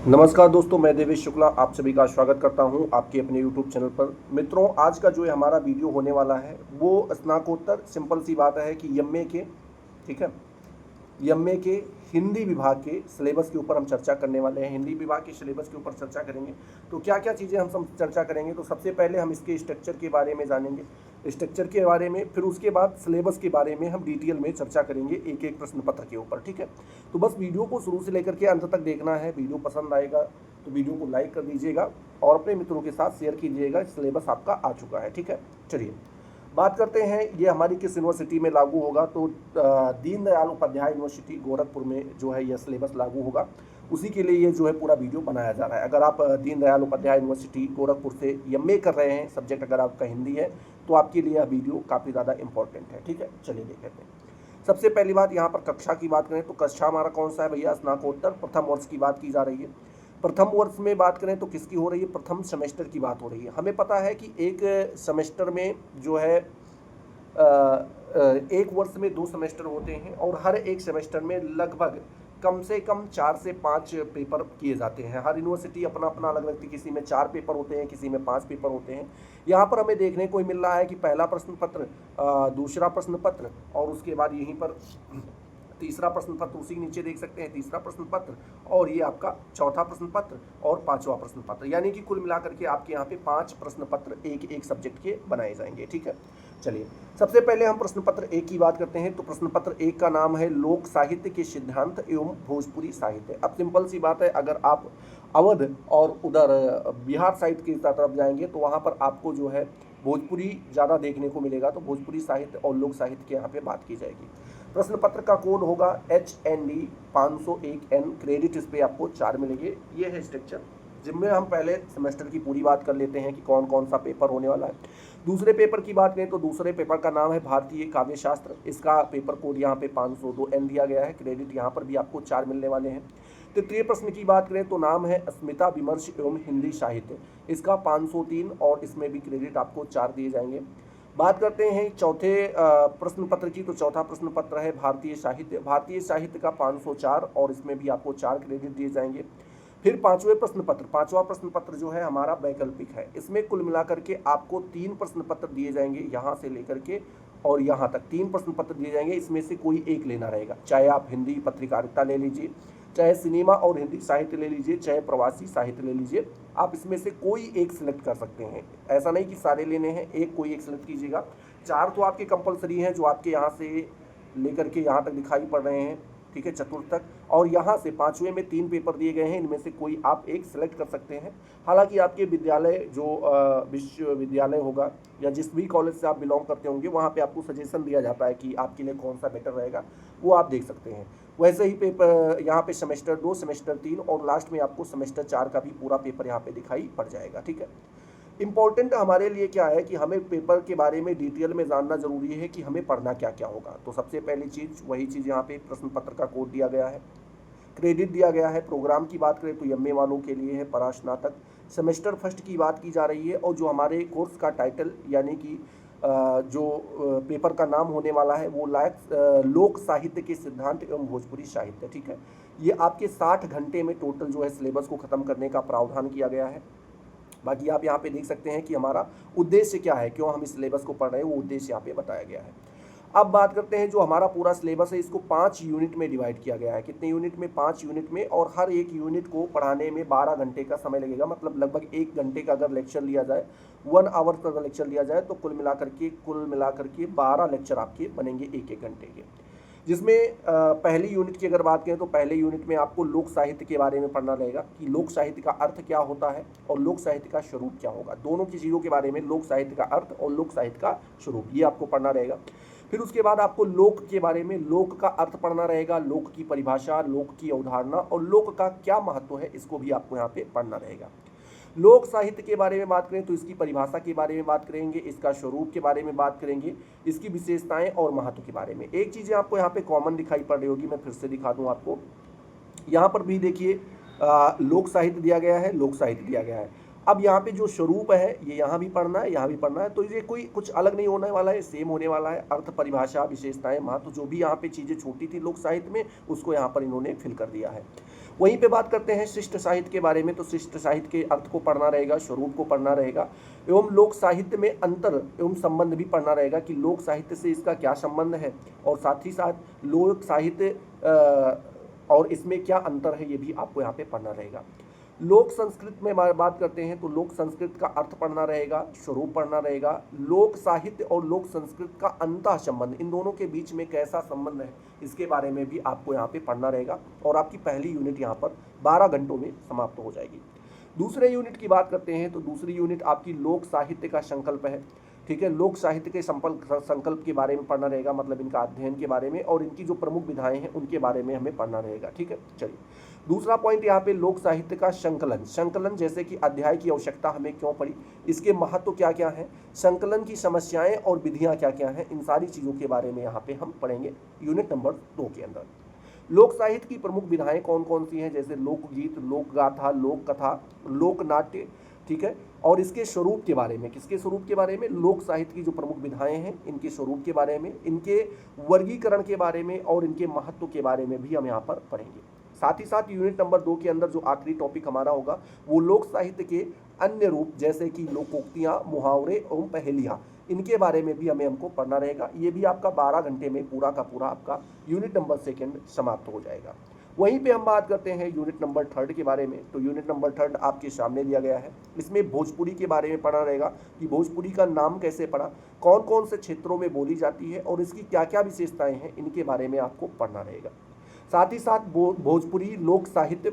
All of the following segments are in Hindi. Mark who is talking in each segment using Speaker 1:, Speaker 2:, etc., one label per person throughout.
Speaker 1: नमस्कार दोस्तों, मैं देवेश शुक्ला आप सभी का स्वागत करता हूं आपके अपने YouTube चैनल पर। मित्रों, आज का जो है हमारा वीडियो होने वाला है वो स्नातकोत्तर सिंपल सी बात है कि एमए के, ठीक है, एमए के हिंदी विभाग के सिलेबस के ऊपर हम चर्चा करने वाले हैं। हिंदी विभाग के सिलेबस के ऊपर चर्चा करेंगे तो क्या क्या चीज़ें हम सब चर्चा करेंगे। तो सबसे पहले हम इसके स्ट्रक्चर के बारे में जानेंगे, स्ट्रक्चर के बारे में, फिर उसके बाद सिलेबस के बारे में हम डिटेल में चर्चा करेंगे एक एक प्रश्न पत्र के ऊपर, ठीक है। तो बस वीडियो को शुरू से लेकर के अंत तक देखना है। वीडियो पसंद आएगा तो वीडियो को लाइक कर दीजिएगा और अपने मित्रों के साथ शेयर कीजिएगा। सिलेबस आपका आ चुका है, ठीक है। चलिए बात करते हैं ये हमारी किस यूनिवर्सिटी में लागू होगा। तो दीनदयाल उपाध्याय यूनिवर्सिटी गोरखपुर में जो है यह सिलेबस लागू होगा, उसी के लिए ये जो है पूरा वीडियो बनाया जा रहा है। अगर आप दीनदयाल उपाध्याय यूनिवर्सिटी गोरखपुर से एमए कर रहे हैं, सब्जेक्ट अगर आपका हिंदी है, तो आपके लिए यह वीडियो काफ़ी ज़्यादा इंपॉर्टेंट है, ठीक है। चलिए देख लेते हैं। सबसे पहली बात, यहाँ पर कक्षा की बात करें तो कक्षा हमारा कौन सा है भैया, स्नातकोत्तर प्रथम वर्ष की बात की जा रही है। प्रथम वर्ष में बात करें तो किसकी हो रही है, प्रथम सेमेस्टर की बात हो रही है। हमें पता है कि एक सेमेस्टर में जो है एक वर्ष में 2 सेमेस्टर होते हैं और हर एक सेमेस्टर में लगभग कम से कम 4 से 5 पेपर किए जाते हैं। हर यूनिवर्सिटी अपना अपना अलग अलग, किसी में 4 पेपर होते हैं, किसी में 5 पेपर होते हैं। यहाँ पर हमें देखने को मिल रहा है कि पहला प्रश्न पत्र, दूसरा प्रश्न पत्र और उसके बाद यहीं पर तीसरा प्रश्न पत्र, उसी के नीचे देख सकते हैं तीसरा प्रश्न पत्र, और ये आपका चौथा प्रश्न पत्र और 5वां प्रश्न पत्र, यानी कि कुल मिलाकर के आपके यहाँ पे 5 प्रश्न पत्र एक एक सब्जेक्ट के बनाए जाएंगे, ठीक है। चलिए सबसे पहले हम प्रश्न पत्र 1 की बात करते हैं। तो प्रश्न पत्र 1 का नाम है लोक साहित्य के सिद्धांत एवं भोजपुरी साहित्य। अब सिंपल सी बात है, अगर आप अवध और उधर बिहार साइड की तरफ जाएंगे तो वहाँ पर आपको जो है भोजपुरी ज़्यादा देखने को मिलेगा। तो भोजपुरी साहित्य और लोक साहित्य के यहाँ पे बात की जाएगी। प्रश्न पत्र का कोड होगा HND 501N। क्रेडिट इस पर आपको 4 मिलेंगे। ये है स्ट्रक्चर, जिनमें हम पहले सेमेस्टर की पूरी बात कर लेते हैं कि कौन कौन सा पेपर होने वाला है। दूसरे पेपर की बात करें तो दूसरे पेपर का नाम है भारतीय काव्य शास्त्र। इसका पेपर कोड यहाँ पे 502N दिया गया है। क्रेडिट यहाँ पर भी आपको 4 मिलने वाले हैं। तृतीय प्रश्न की बात करें तो नाम है अस्मिता विमर्श एवं हिंदी साहित्य। इसका 503 और इसमें भी क्रेडिट आपको 4 दिए जाएंगे। बात करते हैं चौथे प्रश्न पत्र की। तो चौथा प्रश्न पत्र है भारतीय साहित्य। भारतीय साहित्य का 504 और इसमें भी आपको 4 क्रेडिट दिए जाएंगे। फिर पांचवा प्रश्न पत्र जो है हमारा वैकल्पिक है। इसमें कुल मिलाकर के आपको 3 प्रश्न पत्र दिए जाएंगे, यहाँ से लेकर के और यहाँ तक 3 प्रश्न पत्र दिए जाएंगे। इसमें से कोई एक लेना रहेगा, चाहे आप हिंदी पत्रकारिता ले लीजिए, चाहे सिनेमा और हिंदी साहित्य ले लीजिए, चाहे प्रवासी साहित्य ले लीजिए। आप इसमें से कोई एक सिलेक्ट कर सकते हैं, ऐसा नहीं कि सारे लेने हैं, कोई एक सिलेक्ट कीजिएगा। 4 तो आपके कंपलसरी हैं जो आपके यहाँ से लेकर के यहाँ तक दिखाई पड़ रहे हैं, ठीक है, चतुर्थ तक। और यहाँ से 5वें में 3 पेपर दिए गए हैं, इनमें से कोई आप एक सिलेक्ट कर सकते हैं। हालांकि आपके विद्यालय जो विश्वविद्यालय होगा या जिस भी कॉलेज से आप बिलोंग करते होंगे, वहाँ पे आपको सजेशन दिया जाता है कि आपके लिए कौन सा बेटर रहेगा, वो आप देख सकते हैं। वैसे ही पेपर यहाँ पे सेमेस्टर 2, सेमेस्टर 3 और लास्ट में आपको सेमेस्टर 4 का भी पूरा पेपर यहाँ पे दिखाई पड़ जाएगा, ठीक है। इंपॉर्टेंट हमारे लिए क्या है कि हमें पेपर के बारे में डिटेल में जानना जरूरी है कि हमें पढ़ना क्या क्या होगा। तो सबसे पहली चीज़ वही चीज़, यहाँ पे प्रश्न पत्र का कोड दिया गया है, क्रेडिट दिया गया है। प्रोग्राम की बात करें तो एमए वालों के लिए है परास्नातक। सेमेस्टर फर्स्ट की बात की जा रही है और जो हमारे कोर्स का टाइटल यानी कि जो पेपर का नाम होने वाला है वो लोक साहित्य के सिद्धांत एवं भोजपुरी साहित्य, ठीक है। ये आपके 60 घंटे में टोटल जो है सिलेबस को ख़त्म करने का प्रावधान किया गया है। बाकी आप यहाँ पे देख सकते हैं कि हमारा उद्देश्य क्या है, क्यों हम इस सिलेबस को पढ़ रहे हैं, वो उद्देश्य यहाँ पे बताया गया है। अब बात करते हैं जो हमारा पूरा सिलेबस है, इसको 5 यूनिट में डिवाइड किया गया है। कितने यूनिट में, 5 यूनिट में, और हर एक यूनिट को पढ़ाने में 12 घंटे का समय लगेगा। मतलब लगभग 1 घंटे का अगर लेक्चर लिया जाए, 1 आवर का अगर लेक्चर लिया जाए तो कुल मिलाकर के 12 लेक्चर आपके बनेंगे 1-1 घंटे के। जिसमें पहली यूनिट की अगर बात करें तो पहले यूनिट में आपको लोक साहित्य के बारे में पढ़ना रहेगा कि लोक साहित्य का अर्थ क्या होता है और लोक साहित्य का स्वरूप क्या होगा। दोनों की चीज़ों के बारे में, लोक साहित्य का अर्थ और लोक साहित्य का स्वरूप, ये आपको पढ़ना रहेगा। फिर उसके बाद आपको लोक के बारे में, लोक का अर्थ पढ़ना रहेगा, लोक की परिभाषा, लोक की अवधारणा और लोक का क्या महत्व है, इसको भी आपको यहाँ पे पढ़ना रहेगा। लोक साहित्य के बारे में बात करें तो इसकी परिभाषा के बारे में बात करेंगे, इसका स्वरूप के बारे में बात करेंगे, इसकी विशेषताएं और महत्व के बारे में। एक चीज़ें आपको यहाँ पे कॉमन दिखाई पड़ रही होगी, मैं फिर से दिखा दूँ आपको। यहाँ पर भी देखिए लोक साहित्य दिया गया है, लोक साहित्य दिया गया है। अब यहाँ पे जो स्वरूप है ये यहाँ भी पढ़ना है, यहाँ भी पढ़ना है। तो ये कोई कुछ अलग नहीं होने वाला है, सेम होने वाला है। अर्थ, परिभाषा, विशेषताएं, महत्व, जो भी यहाँ पे चीज़ें छोटी थी लोक साहित्य में, उसको यहाँ पर इन्होंने फिल कर दिया है। वहीं पे बात करते हैं शिष्ट साहित्य के बारे में, तो शिष्ट साहित्य के अर्थ को पढ़ना रहेगा, स्वरूप को पढ़ना रहेगा, एवं लोक साहित्य में अंतर एवं संबंध भी पढ़ना रहेगा कि लोक साहित्य से इसका क्या संबंध है, और साथ ही साथ लोक साहित्य और इसमें क्या अंतर है ये भी आपको यहाँ पे पढ़ना रहेगा। लोक संस्कृत में बात करते हैं तो लोक संस्कृत का अर्थ पढ़ना रहेगा, स्वरूप पढ़ना रहेगा, लोक साहित्य और लोक संस्कृत का अंतः संबंध, इन दोनों के बीच में कैसा संबंध है इसके बारे में भी आपको यहाँ पे पढ़ना रहेगा, और आपकी पहली यूनिट यहाँ पर 12 घंटों में समाप्त हो जाएगी। दूसरे यूनिट की बात करते हैं तो दूसरी यूनिट आपकी लोक साहित्य का संकल्प है, ठीक है। लोक साहित्य के संकल्प के बारे में पढ़ना रहेगा, मतलब इनका अध्ययन के बारे में, और इनकी जो प्रमुख विधाएं हैं उनके बारे में हमें पढ़ना रहेगा, ठीक है। चलिए, दूसरा पॉइंट यहाँ पे लोक साहित्य का संकलन, संकलन जैसे कि अध्याय की आवश्यकता हमें क्यों पड़ी, इसके महत्व क्या क्या है, संकलन की समस्याएं और विधियां क्या क्या हैं, इन सारी चीज़ों के बारे में यहाँ पे हम पढ़ेंगे यूनिट नंबर 2 के अंदर। लोक साहित्य की प्रमुख विधाएं कौन कौन सी हैं, जैसे लोकगीत, लोक गाथा, लोक कथा, लोक नाट्य, ठीक है। और इसके स्वरूप के बारे में, किसके स्वरूप के बारे में, लोक साहित्य की जो प्रमुख विधाएं हैं इनके स्वरूप के बारे में, इनके वर्गीकरण के बारे में और इनके महत्व के बारे में भी हम यहाँ पर पढ़ेंगे। साथ ही साथ यूनिट नंबर 2 के अंदर जो आखिरी टॉपिक हमारा होगा वो लोक साहित्य के अन्य रूप जैसे कि लोकोक्तियाँ, मुहावरे एवं पहेलियाँ, इनके बारे में भी हमको पढ़ना रहेगा। ये भी आपका 12 घंटे में पूरा का पूरा आपका यूनिट नंबर 2 समाप्त हो जाएगा। वहीं पे हम बात करते हैं यूनिट नंबर 3 के बारे में, तो यूनिट नंबर 3 आपके सामने दिया गया है। इसमें भोजपुरी के बारे में पढ़ना रहेगा कि भोजपुरी का नाम कैसे पड़ा, कौन कौन से क्षेत्रों में बोली जाती है और इसकी क्या क्या विशेषताएं हैं, इनके बारे में आपको पढ़ना रहेगा। साथ ही साथ भोजपुरी लोक साहित्य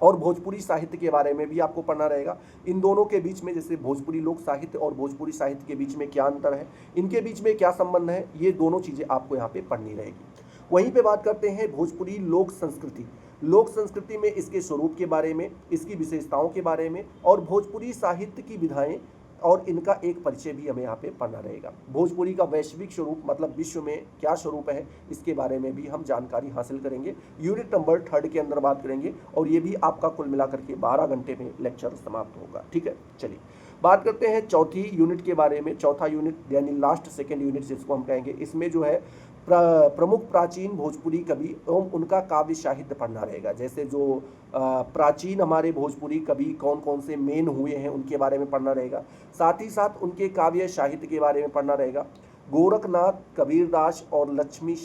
Speaker 1: और भोजपुरी साहित्य के बारे में भी आपको पढ़ना रहेगा। इन दोनों के बीच में, जैसे भोजपुरी लोक साहित्य और भोजपुरी साहित्य के बीच में क्या अंतर है, इनके बीच में क्या संबंध है, ये दोनों चीज़ें आपको यहाँ पे पढ़नी रहेगी। वहीं पे बात करते हैं भोजपुरी लोक संस्कृति, लोक संस्कृति में इसके स्वरूप के बारे में, इसकी विशेषताओं के बारे में, और भोजपुरी साहित्य की विधाएं और इनका एक परिचय भी हमें यहाँ पे पढ़ना रहेगा। भोजपुरी का वैश्विक स्वरूप, मतलब विश्व में क्या स्वरूप है, इसके बारे में भी हम जानकारी हासिल करेंगे, यूनिट नंबर 3 के अंदर बात करेंगे, और ये भी आपका कुल मिलाकर के 12 घंटे में लेक्चर समाप्त होगा, ठीक है। चलिए बात करते हैं चौथी यूनिट के बारे में। चौथा यूनिट यानी लास्ट सेकेंड यूनिट जिसको हम कहेंगे, इसमें जो है प्रमुख प्राचीन भोजपुरी कवि एवं उनका काव्य साहित्य पढ़ना रहेगा। जैसे जो प्राचीन हमारे भोजपुरी कवि कौन कौन से मेन हुए हैं उनके बारे में पढ़ना रहेगा। साथ ही साथ उनके काव्य साहित्य के बारे में पढ़ना रहेगा। गोरखनाथ, कबीरदास और लक्ष्मी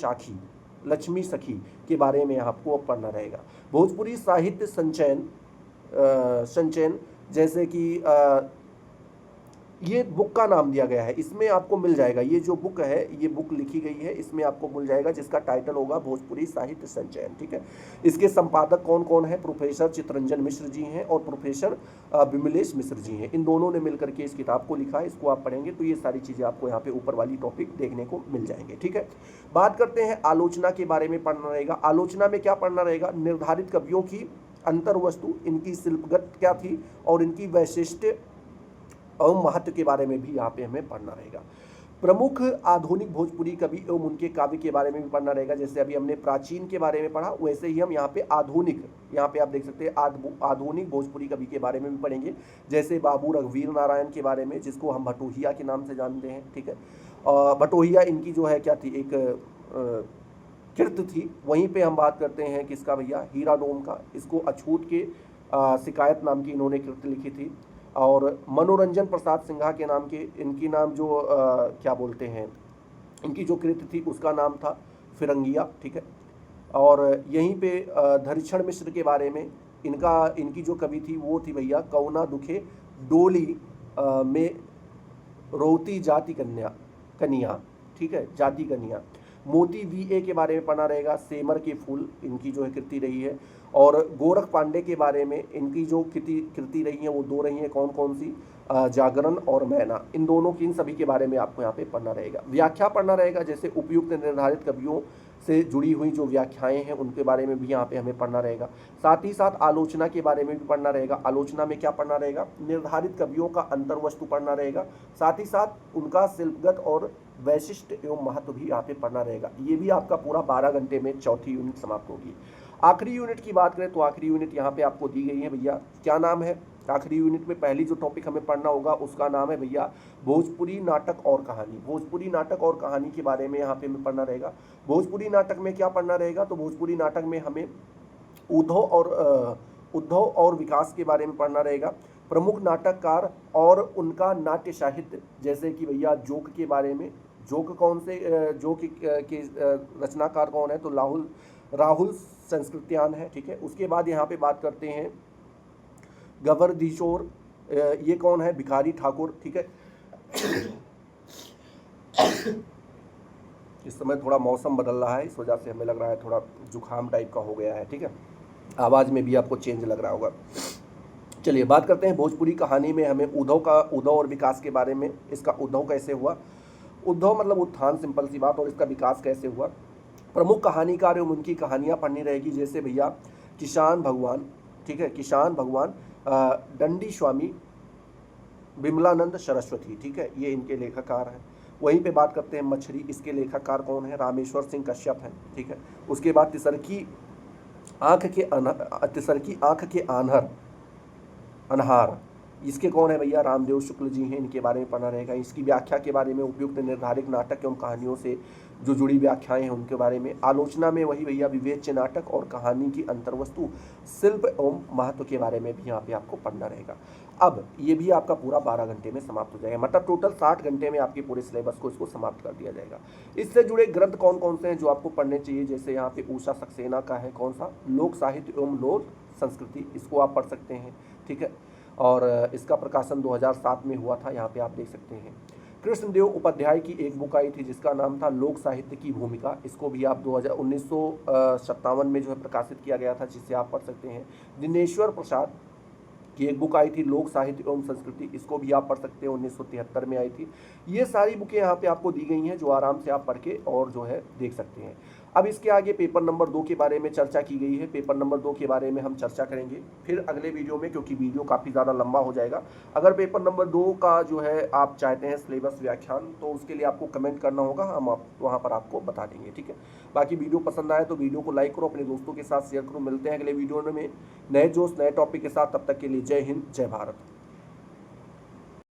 Speaker 1: सखी के बारे में आपको पढ़ना रहेगा। भोजपुरी साहित्य संचयन जैसे कि ये बुक का नाम दिया गया है, इसमें आपको मिल जाएगा, ये जो बुक है, ये बुक लिखी गई है, इसमें आपको मिल जाएगा, जिसका टाइटल होगा भोजपुरी साहित्य संचयन, ठीक है। इसके संपादक कौन कौन है, प्रोफेसर चितरंजन मिश्र जी हैं और प्रोफेसर विमलेश मिश्र जी हैं। इन दोनों ने मिलकर के इस किताब को लिखा है। इसको आप पढ़ेंगे तो ये सारी चीज़ें आपको यहाँ पे ऊपर वाली टॉपिक देखने को मिल जाएंगे, ठीक है। बात करते हैं आलोचना के बारे में पढ़ना रहेगा। आलोचना में क्या पढ़ना रहेगा, निर्धारित कवियों की अंतर्वस्तु, इनकी शिल्पगत क्या थी और इनकी वैशिष्ट्य और महत्व के बारे में भी यहाँ पे हमें पढ़ना रहेगा। प्रमुख आधुनिक भोजपुरी कवि एवं उनके काव्य के बारे में भी पढ़ना रहेगा। जैसे अभी हमने प्राचीन के बारे में पढ़ा, वैसे ही हम यहाँ पे आधुनिक, यहाँ पे आप देख सकते हैं आधुनिक भोजपुरी कवि के बारे में भी पढ़ेंगे। जैसे बाबू रघुवीर नारायण के बारे में, जिसको हम भटोहिया के नाम से जानते हैं, ठीक है। भटोहिया इनकी जो है क्या थी, एक कृत थी। वहीं पे हम बात करते हैं किसका भैया, हीरा डोम का। इसको अछूत के शिकायत नाम की इन्होंने कृत लिखी थी। और मनोरंजन प्रसाद सिन्हा के नाम के, इनकी नाम जो क्या बोलते हैं, इनकी जो कृति थी उसका नाम था फिरंगिया, ठीक है। और यहीं पे धरिक्षण मिश्र के बारे में, इनकी जो कवि थी वो थी भैया, कौना दुखे डोली में रोती जाति कन्या, ठीक है, जाति कन्या। मोती VA के बारे में पढ़ना रहेगा। सेमर के फूल इनकी जो है कृति रही है। और गोरख पांडे के बारे में इनकी जो कृति रही है वो 2 रही हैं, कौन कौन सी, जागरण और मैना, इन दोनों की, इन सभी के बारे में आपको यहाँ पे पढ़ना रहेगा। व्याख्या पढ़ना रहेगा, जैसे उपयुक्त निर्धारित कवियों से जुड़ी हुई जो व्याख्याएं हैं उनके बारे में भी यहाँ पे हमें पढ़ना रहेगा। साथ ही साथ आलोचना के बारे में भी पढ़ना रहेगा। आलोचना में क्या पढ़ना रहेगा, निर्धारित कवियों का अंतर्वस्तु पढ़ना रहेगा। साथ ही साथ उनका शिल्पगत और वैशिष्ट एवं महत्व भी यहाँ पे पढ़ना रहेगा। ये भी आपका पूरा 12 घंटे में चौथी यूनिट समाप्त होगी। आखिरी यूनिट की बात करें तो आखिरी यूनिट यहाँ पे आपको दी गई है भैया, क्या नाम है, आखिरी यूनिट में पहली जो टॉपिक हमें पढ़ना होगा उसका नाम है भैया भोजपुरी नाटक और कहानी। भोजपुरी नाटक और कहानी के बारे में यहाँ पे हमें पढ़ना रहेगा। भोजपुरी नाटक में क्या पढ़ना रहेगा, तो भोजपुरी नाटक में हमें उद्धव और विकास के बारे में पढ़ना रहेगा। प्रमुख नाटककार और उनका नाट्य साहित्य, जैसे कि भैया जोक के बारे में, जोक कौन से जोक के रचनाकार कौन है, तो राहुल संस्कृत्यान है, ठीक है। उसके बाद यहाँ पे बात करते हैं गवर्दीशोर, ये कौन है, भिखारी ठाकुर, ठीक है। इस समय थोड़ा मौसम बदल रहा है, इस वजह से हमें लग रहा है थोड़ा जुकाम टाइप का हो गया है, ठीक है। आवाज़ में भी आपको चेंज लग रहा होगा। चलिए बात करते हैं भोजपुरी कहानी में हमें उद्धव और विकास के बारे में। इसका उद्धव कैसे हुआ, उद्धव मतलब उत्थान, सिंपल सी बात, और इसका विकास कैसे हुआ। प्रमुख कहानीकार एवं उनकी कहानियाँ पढ़नी रहेगी, जैसे भैया किसान भगवान, ठीक है, किसान भगवान, दंडी स्वामी, विमलानंद सरस्वती, ठीक है, ये इनके लेखककार हैं। वहीं पे बात करते हैं मछली, इसके लेखककार कौन है, रामेश्वर सिंह कश्यप हैं, ठीक है। उसके बाद तिसरकी आँख के अनहार, इसके कौन है भैया, रामदेव शुक्ल जी हैं, इनके बारे में पढ़ना रहेगा। इसकी व्याख्या के बारे में, उपयुक्त निर्धारित नाटक एवं कहानियों से जो जुड़ी व्याख्याएं हैं उनके बारे में। आलोचना में वही भैया विवेच्य नाटक और कहानी की अंतर्वस्तु, शिल्प एवं महत्व के बारे में भी यहाँ पे आपको पढ़ना रहेगा। अब ये भी आपका पूरा 12 घंटे में समाप्त हो जाएगा, मतलब टोटल 60 घंटे में आपके पूरे सिलेबस को इसको समाप्त कर दिया जाएगा। इससे जुड़े ग्रंथ कौन कौन से हैं जो आपको पढ़ने चाहिए, जैसे यहाँ पे उषा सक्सेना का है, कौन सा, लोक साहित्य एवं लोक संस्कृति, इसको आप पढ़ सकते हैं, ठीक है। और इसका प्रकाशन 2007 में हुआ था, यहाँ पे आप देख सकते हैं। कृष्णदेव उपाध्याय की एक बुक आई थी जिसका नाम था लोक साहित्य की भूमिका, इसको भी आप 1957 में जो है प्रकाशित किया गया था, जिसे आप पढ़ सकते हैं। दिनेश्वर प्रसाद की एक बुक आई थी लोक साहित्य एवं संस्कृति, इसको भी आप पढ़ सकते हैं, 1973 में आई थी। ये सारी बुकें यहाँ पे आपको दी गई हैं जो आराम से आप पढ़ के और जो है देख सकते हैं। अब इसके आगे पेपर नंबर 2 के बारे में चर्चा की गई है, पेपर नंबर 2 के बारे में हम चर्चा करेंगे फिर अगले वीडियो में, क्योंकि वीडियो काफ़ी ज़्यादा लंबा हो जाएगा। अगर पेपर नंबर 2 का जो है आप चाहते हैं सिलेबस व्याख्यान, तो उसके लिए आपको कमेंट करना होगा, हम वहाँ पर आपको बता देंगे, ठीक है। बाकी वीडियो पसंद आए तो वीडियो को लाइक करो, अपने दोस्तों के साथ शेयर करो। मिलते हैं अगले वीडियो में नए जोश नए टॉपिक के साथ, तब तक के लिए जय हिंद जय भारत।